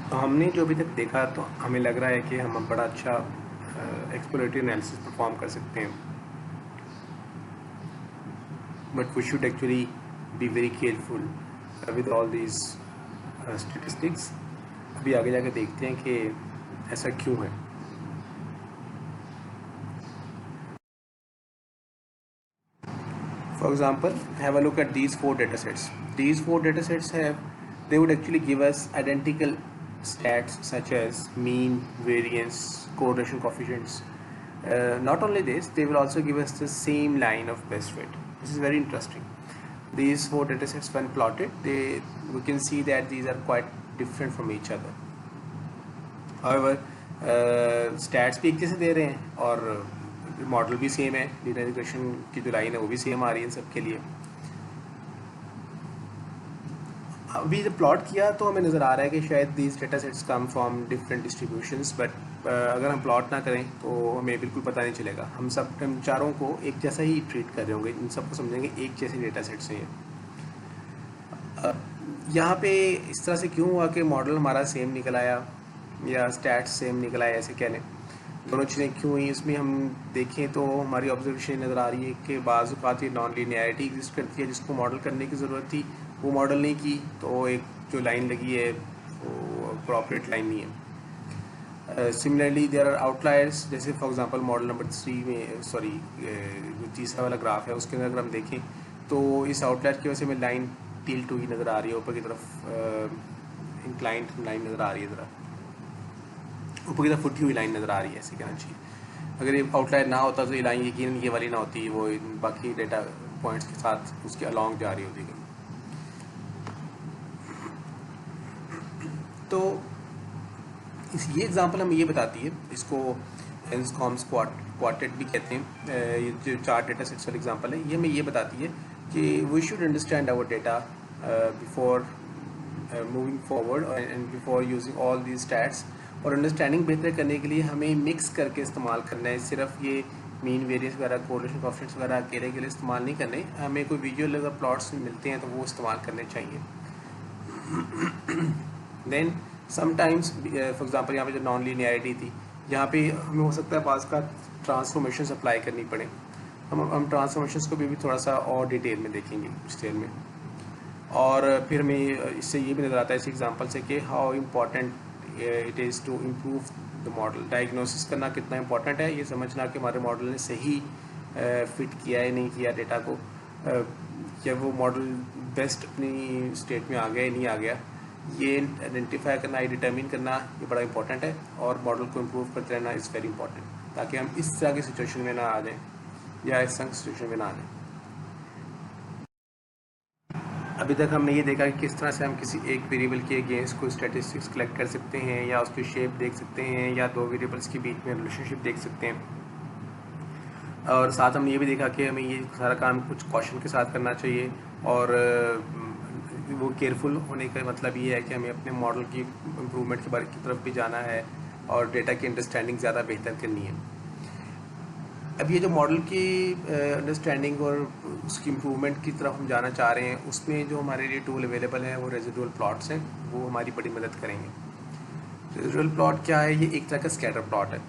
तो हमने जो अभी तक देखा तो हमें लग रहा है कि हम बड़ा अच्छा एक्सप्लोरेटरी एनालिसिस परफॉर्म कर सकते हैं, but we should actually be very careful with all these statistics. अभी आगे जाके देखते हैं कि ऐसा क्यों है। For example, have a look at these four data sets. These four data sets they would actually give us identical stats such as mean, variance, correlation coefficients. Not only this, they will also give us the same line of best fit. This is very interesting. These four data sets, when plotted, we can see that these are quite different from each other. However, stats भी एक जैसे दे रहे हैं और model भी same है, linear regression की जो लाइन है वो भी सेम आ रही है सबके लिए। अभी जब प्लॉट किया तो हमें नज़र आ रहा है कि शायद these data sets come from different distributions, but अगर हम प्लॉट ना करें तो हमें बिल्कुल पता नहीं चलेगा। हम चारों को एक जैसा ही ट्रीट कर रहे होंगे, इन सबको समझेंगे एक जैसे डेटा सेट्स हैं। यहाँ पे इस तरह से क्यों हुआ कि मॉडल हमारा सेम निकल आया या स्टैट्स सेम निकल आया, ऐसे कह लें। दोनों चीज़ें क्यों हुई, इसमें हम देखें तो हमारी ऑब्जर्वेशन नज़र आ रही है कि बाज़ औक़ात ये नॉन लीनियरिटी एग्जिस्ट करती है, जिसको मॉडल करने की ज़रूरत थी वो मॉडल नहीं की, तो एक जो लाइन लगी है वो अप्रोप्रिएट लाइन नहीं है। सिमिलरली देयर आर आउटलायर्स, जैसे फॉर एग्जांपल मॉडल नंबर 3 में, सॉरी जो तीसरा वाला ग्राफ है उसके अंदर अगर हम देखें तो इस आउटलायर की वजह से हमें लाइन टिल्ट हुई नज़र आ रही है, ऊपर की तरफ इंक्लाइंड लाइन नज़र आ रही है, ज़रा ऊपर की तरफ फुटी हुई लाइन नज़र आ रही है, ऐसे कहना चाहिए। अगर ये आउटलायर ना होता तो ये लाइन यकीनन ये वाली ना होती, वो बाकी डेटा पॉइंट्स के साथ उसके अलॉन्ग जा रही होती। तो ये एग्जांपल हमें ये बताती है, इसको एंस्कॉम्स क्वार्टेट भी कहते हैं, ये जो 4 डेटा सेट्स वाली एग्जांपल है, ये हमें ये बताती है कि we should understand our data before moving forward and before using all these stats. और अंडरस्टैंडिंग बेहतर करने के लिए हमें मिक्स करके इस्तेमाल करना है, सिर्फ ये मीन वेरियंस वगैरह कोरिलेशन कोएफिशिएंट्स वगैरह अकेले के लिए इस्तेमाल नहीं करने, हमें कोई विजुअल अगर प्लॉट्स मिलते हैं तो वो इस्तेमाल करने चाहिए। देन समटाइम्स फॉर एग्जांपल यहाँ पे जो नॉन लीनियरिटी थी, यहाँ पे हमें हो सकता है पास का ट्रांसफॉर्मेशन अप्लाई करनी पड़े। हम ट्रांसफॉर्मेशंस को भी थोड़ा सा और डिटेल में देखेंगे कुछ डिटेल में। और फिर हमें इससे ये भी नज़र आता है इस एग्जांपल से कि how important it is to improve the model. Diagnosis करना कितना इम्पोर्टेंट है, ये समझना कि हमारे मॉडल ने सही फिट किया है नहीं किया डेटा को, या वो मॉडल बेस्ट अपनी स्टेट में आ गया या नहीं आ गया, ये आइडेंटिफाई करना, ये डिटर्मिन करना, ये बड़ा इंपॉर्टेंट है। और मॉडल को इम्प्रूव करते रहना इज़ वेरी इंपॉर्टेंट, ताकि हम इस तरह की सिचुएशन में ना आ जाएँ या इस तरह की सिचुएशन में ना आ जाएँ। अभी तक हमने ये देखा कि किस तरह से हम किसी एक वेरिएबल के अगेंस्ट कोई स्टैटिस्टिक्स कलेक्ट कर सकते हैं, या उसकी शेप देख सकते हैं, या दो वेरिएबल्स के बीच में रिलेशनशिप देख सकते हैं। और साथ हमने ये भी देखा कि हमें ये सारा काम कुछ कॉशन के साथ करना चाहिए, और वो केयरफुल होने का मतलब ये है कि हमें अपने मॉडल की इम्प्रूवमेंट के बारे की तरफ भी जाना है और डेटा की अंडरस्टैंडिंग ज़्यादा बेहतर करनी है। अब ये जो मॉडल की अंडरस्टैंडिंग और उसकी इम्प्रूवमेंट की तरफ हम जाना चाह रहे हैं, उसमें जो हमारे लिए टूल अवेलेबल हैं वो रेजिडुअल प्लॉट्स हैं, वो हमारी बड़ी मदद करेंगे। रेजिडुअल प्लॉट क्या है? ये एक तरह का स्कैटर प्लॉट है।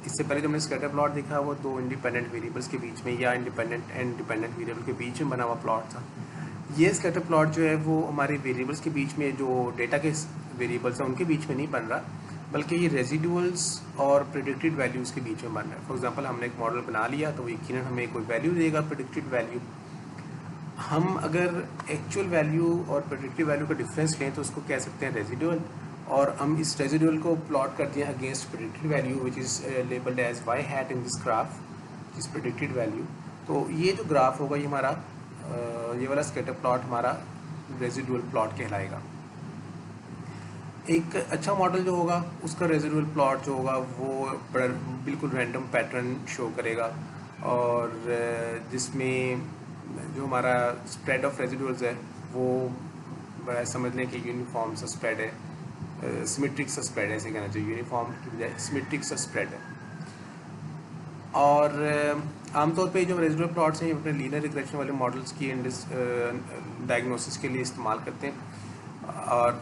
इससे पहले जो हमने स्कैटर प्लॉट देखा वो दो इंडिपेंडेंट वेरिएबल्स के बीच में या इंडिपेंडेंट एंड डिपेंडेंट वेरिएबल के बीच में बना हुआ प्लॉट था। ये स्कैटर प्लॉट जो है वो हमारे वेरिएबल्स के बीच में, जो डेटा के वेरिएबल्स हैं उनके बीच में नहीं बन रहा, बल्कि ये रेजिडुअल्स और प्रेडिक्टेड वैल्यूज़ के बीच में बन रहा है। फॉर एग्जांपल हमने एक मॉडल बना लिया तो यकीनन हमें कोई वैल्यू देगा, प्रेडिक्टेड वैल्यू। हम अगर एक्चुअल वैल्यू और प्रेडिक्टेड वैल्यू का डिफरेंस लें तो उसको कह सकते हैं रेजिडुअल, और हम इस रेजिडुअल को प्लॉट कर दिया against predicted value which is labelled as Y hat in this graph, इस प्रेडिक्टेड वैल्यू। तो ये जो ग्राफ होगा ये हमारा ये वाला स्कैटर प्लॉट हमारा रेजिडुअल प्लॉट कहलाएगा। एक अच्छा मॉडल जो होगा उसका रेजिडुअल प्लॉट जो होगा वो बिल्कुल रैंडम पैटर्न शो करेगा, और जिसमें जो हमारा स्प्रेड ऑफ रेजिडुअल्स है वो बड़ा समझ लें कि यूनिफॉर्म सा स्प्रेड है, सिमेट्रिक सा स्प्रेड है, ऐसे कहना चाहिए, यूनिफॉर्म की बजाय सिमेट्रिक सा स्प्रेड है। और आमतौर पे जो रेजिडुअल प्लॉट्स हैं ये अपने लीनियर रिग्रेशन वाले मॉडल्स की डायग्नोसिस के लिए इस्तेमाल करते हैं, और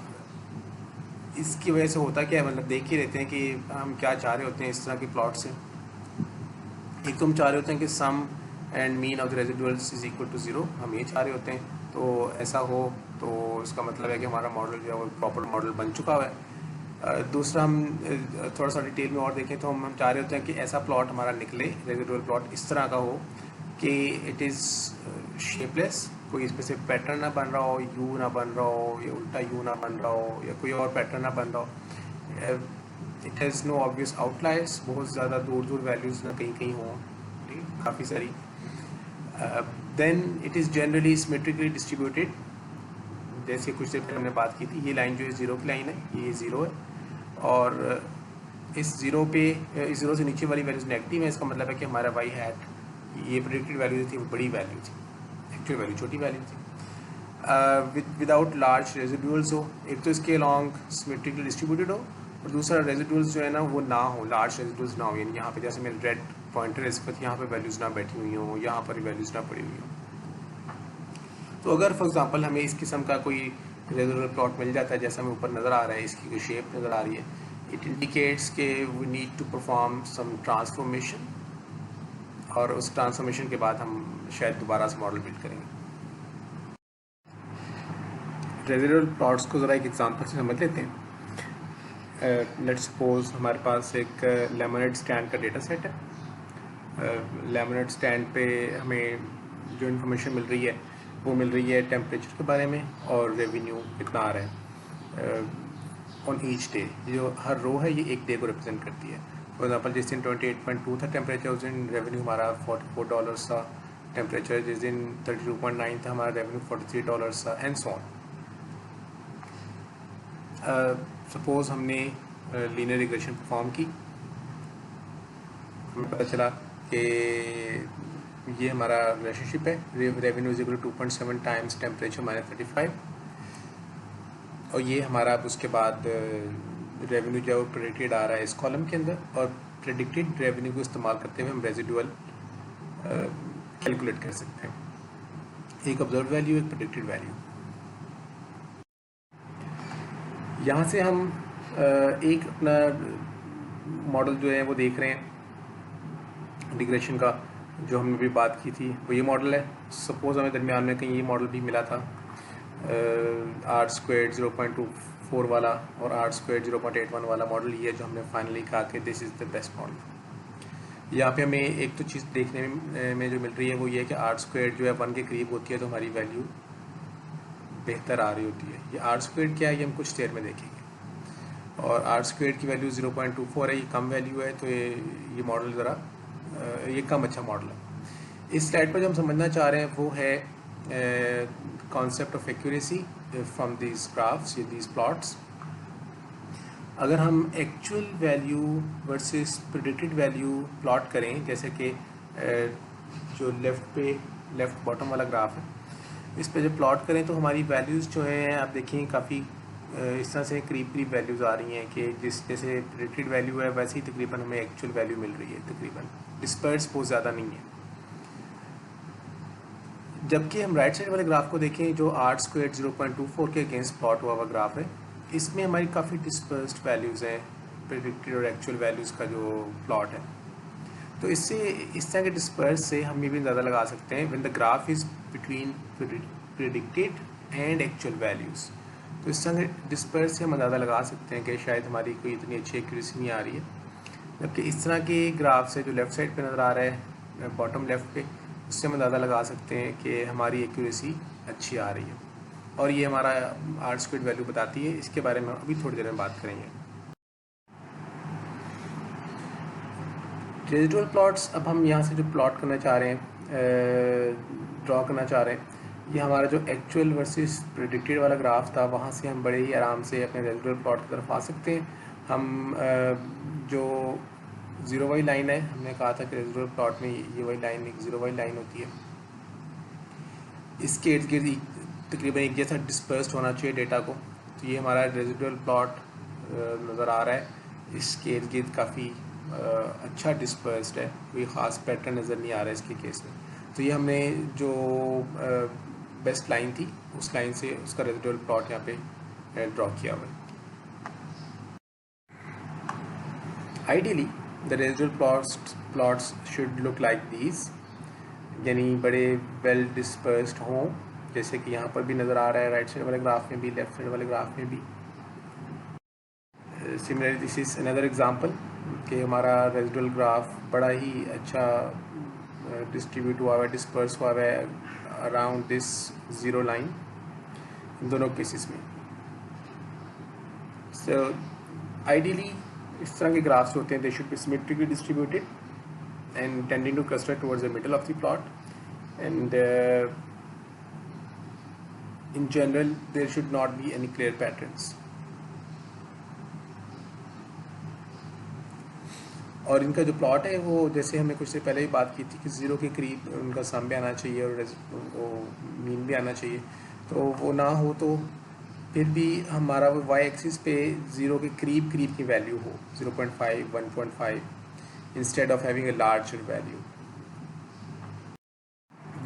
इसकी वजह से होता क्या है, मतलब देख ही रहते हैं कि हम क्या चाह रहे होते हैं इस तरह के प्लॉट से। एक तो हम चाह रहे होते हैं कि sum and mean of the residuals is equal to 0, हम ये चाह रहे होते हैं। तो ऐसा हो तो इसका मतलब है कि हमारा मॉडल जो है वो प्रॉपर मॉडल बन चुका हुआ है। दूसरा हम थोड़ा सा डिटेल में और देखें तो हम चाह रहे होते हैं कि ऐसा प्लॉट हमारा निकले, रेजिडुअल प्लॉट इस तरह का हो कि इट इज़ शेपलेस, कोई इसमें से पैटर्न ना बन रहा हो, यू ना बन रहा हो, या उल्टा यू ना बन रहा हो, या कोई और पैटर्न ना बन रहा हो। It has no obvious outliers, बहुत ज़्यादा दूर दूर वैल्यूज़ ना कहीं कहीं हों, ठीक, काफ़ी सारी। Then it is generally symmetrically distributed, जैसे कुछ देर पहले हमने बात की थी। ये लाइन जो है 0 की लाइन है, ये 0 है, और इस 0 पे, इस 0 से नीचे वाली वैल्यूज़ नेगेटिव है। इसका मतलब है कि हमारा वाई हैट, ये प्रेडिक्टेड वैल्यू थी वो बड़ी वैल्यू थी, एक्चुअल वैल्यू छोटी वैल्यू थी। विदाउट लार्ज रेजिडुअल्स हो, एक तो इसके अलॉन्ग सिमेट्रिकली डिस्ट्रीब्यूटेड हो, और दूसरा रेजिडुअल्स जो है ना वो ना हो, लार्ज रेजिडुअल्स ना हो, यानी यहाँ पे जैसे मेरे रेड पॉइंटर है इस वक्त, यहाँ पे वैल्यूज़ ना बैठी हुई हो, यहाँ पर वैल्यूज़ ना पड़ी हुई हो। तो अगर फॉर एग्जांपल हमें इस किस्म का कोई रेगुलर प्लॉट मिल जाता है, जैसा हमें ऊपर नज़र आ रहा है, इसकी कोई शेप नज़र आ रही है, इट इंडिकेट्स के we need to perform some transformation, और उस ट्रांसफॉर्मेशन के बाद हम शायद दोबारा से मॉडल बिल्ड करेंगे। रेजिडुअल प्लॉट्स को ज़रा एक एग्जांपल से समझ लेते हैं। लेट्स सपोज हमारे पास एक लेमनेड स्टैंड का डेटा सेट है। लेमनेड स्टैंड पे हमें जो इन्फॉर्मेशन मिल रही है वो मिल रही है टेम्परेचर के बारे में, और रेवेन्यू कितना आ रहा है ऑन ईच डे। जो हर रो है ये एक डे को रिप्रेजेंट करती है। फॉर एग्जांपल जिस दिन 28.2 था टेम्परेचर, उस दिन रेवेन्यू हमारा $44 था। टेम्परेचर जिस दिन 32.9 था, हमारा रेवेन्यू $43 था, एंड सो ऑन। सपोज़ हमने लीनियर रिग्रेशन परफॉर्म की, हमें पता चला कि ये हमारा रिलेशनशिप है, revenue is equal to 2.7 times temperature minus 35, और ये हमारा अब उसके बाद रेवेन्यू जो है वो प्रेडिक्टेड आ रहा है इस कॉलम के अंदर, और प्रेडिक्टेड रेवेन्यू को इस्तेमाल करते हुए हम रेजिडुअल कैलकुलेट कर सकते हैं। एक ऑब्जर्व वैल्यू, एक प्रेडिक्टेड वैल्यू। यहाँ से हम एक अपना मॉडल जो है वो देख रहे हैं रिग्रेशन का, जो हमने भी बात की थी वो ये मॉडल है। सपोज़ हमें दरमियान में कहीं ये मॉडल भी मिला था, R² 0.24 वाला और R² 0.81 वाला मॉडल, ये जो हमने फाइनली कहा कि this is the best model. यहाँ पे हमें एक तो चीज़ देखने में जो मिल रही है वो ये है कि R² जो है 1 के करीब होती है तो हमारी वैल्यू बेहतर आ रही होती है। ये R² क्या है ये हम कुछ देर में देखेंगे। और R² की वैल्यू 0.24 है, ये कम वैल्यू है, तो ये मॉडल ज़रा ये कम अच्छा मॉडल है। इस स्लाइड पर जो हम समझना चाह रहे हैं वो है concept of accuracy from these graphs, ये दीज प्लॉट्स। अगर हम actual value versus predicted value plot करें, जैसे कि जो लेफ़्ट बॉटम वाला ग्राफ है, इस पे जब प्लॉट करें तो हमारी वैल्यूज़ जो हैं आप देखिए काफ़ी इस तरह से करीब वैल्यूज़ आ रही हैं कि जैसे प्रेडिक्टेड वैल्यू है वैसे ही तकरीबन हमें एक्चुअल वैल्यू मिल रही है, तकरीबन डिस्पर्स बहुत ज़्यादा नहीं है। जबकि हम राइट साइड वाले ग्राफ को देखें जो R² 0.24 के अगेंस्ट प्लॉट हुआ ग्राफ है, इसमें हमारी काफ़ी डिस्पर्स्ड वैल्यूज़ हैं, प्रेडिक्टेड और एक्चुअल वैल्यूज़ का जो प्लॉट है। तो इससे इस तरह के डिस्पर्स से हम ये भी अंदाज़ा लगा सकते हैं when the graph is between predicted and actual values. तो इस तरह के डिस्पर्स से हम अंदाज़ा लगा सकते हैं कि शायद हमारी कोई इतनी अच्छी एक्यूरेसी नहीं आ रही है। जबकि इस तरह के ग्राफ से जो लेफ़्ट साइड पे नज़र आ रहा है बॉटम लेफ़्ट पे, उससे हम अंदाज़ा लगा सकते हैं कि हमारी एक्यूरेसी अच्छी आ रही है, और ये हमारा R² वैल्यू बताती है। इसके बारे में अभी थोड़ी देर में बात करेंगे। रेजिडुअल प्लॉट्स, अब हम यहाँ से जो प्लॉट करना चाह रहे हैं, ड्रॉ करना चाह रहे हैं, ये हमारा जो एक्चुअल वर्सेस प्रेडिक्टेड वाला ग्राफ था, वहाँ से हम बड़े ही आराम से अपने रेजिडुअल प्लॉट की तरफ आ सकते हैं। हम जो 0 वाली लाइन है, हमने कहा था कि रेजिडुअल प्लॉट में ये वाली लाइन एक 0 वाली लाइन होती है, इसके इर्द गिर्द तकरीबन एक जैसा डिस्पर्स्ड होना चाहिए डेटा को। तो ये हमारा रेजिडुअल प्लॉट नज़र आ रहा है, इसके इर्द गिर्द काफ़ी अच्छा डिस्पर्स्ड है, कोई ख़ास पैटर्न नज़र नहीं आ रहा है इसके केस में। तो ये हमने जो बेस्ट लाइन थी उस लाइन से उसका रेजिडुअल प्लॉट यहाँ पे ड्रॉ किया हुआ है। Ideally the residual plots should look like these, यानी बड़े वेल डिस्पर्स्ड हों, जैसे कि यहाँ पर भी नज़र आ रहा है राइट साइड वाले ग्राफ में भी, लेफ्ट साइड वाले ग्राफ में भी। Similarly this is another example कि हमारा रेजिडुअल ग्राफ बड़ा ही अच्छा डिस्ट्रीब्यूट हुआ हुआ है, डिस्पर्स हुआ हुआ है around this zero line in दोनों केसेस में। सो आइडियली इस तरह के ग्राफ्स होते हैं, they should be symmetrically distributed and tending to cluster towards the middle of the plot, and in general there should not be any clear patterns. और इनका जो प्लॉट है वो जैसे हमने कुछ देर पहले ही बात की थी कि ज़ीरो के करीब उनका सम भी आना चाहिए और वो मीन भी आना चाहिए, तो वो ना हो तो फिर भी हमारा वो वाई एक्सिस पे ज़ीरो के करीब की वैल्यू हो 0.5 1.5 instead of having a larger value.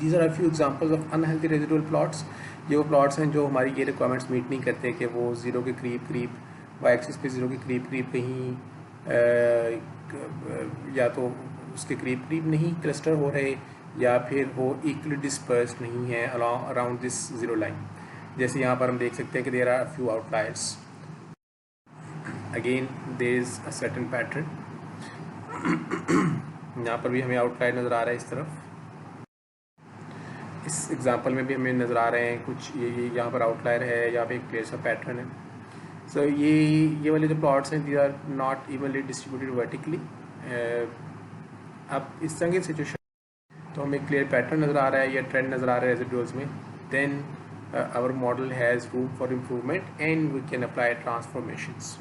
These are a few examples of unhealthy residual plots. ये वो प्लॉट्स हैं जो हमारी ये रिक्वायरमेंट्स मीट नहीं करते कि वो ज़ीरो के करीब वाई एक्सिस पे ज़ीरो के करीब कहीं या तो उसके करीब नहीं क्लस्टर हो रहे या फिर वो इक्वली डिस्पर्स्ड नहीं है अराउंड दिस ज़ीरो लाइन। जैसे यहाँ पर हम देख सकते हैं कि there are few outliers, again there is a certain pattern. यहाँ पर भी हमें आउटलायर नज़र आ रहा है इस तरफ, इस एग्जांपल में भी हमें नज़र आ रहे हैं कुछ ये यहाँ पर आउटलायर है, यहाँ पे एक क्लियर सा पैटर्न है। सो ये वाले जो प्लॉट्स हैं they are not evenly distributed vertically. अब इस तरह की सिचुएशन तो हमें क्लियर पैटर्न नज़र आ रहा है या ट्रेंड नज़र आ रहा है रेजिडुअल्स में, then our model has room for improvement and we can apply transformations.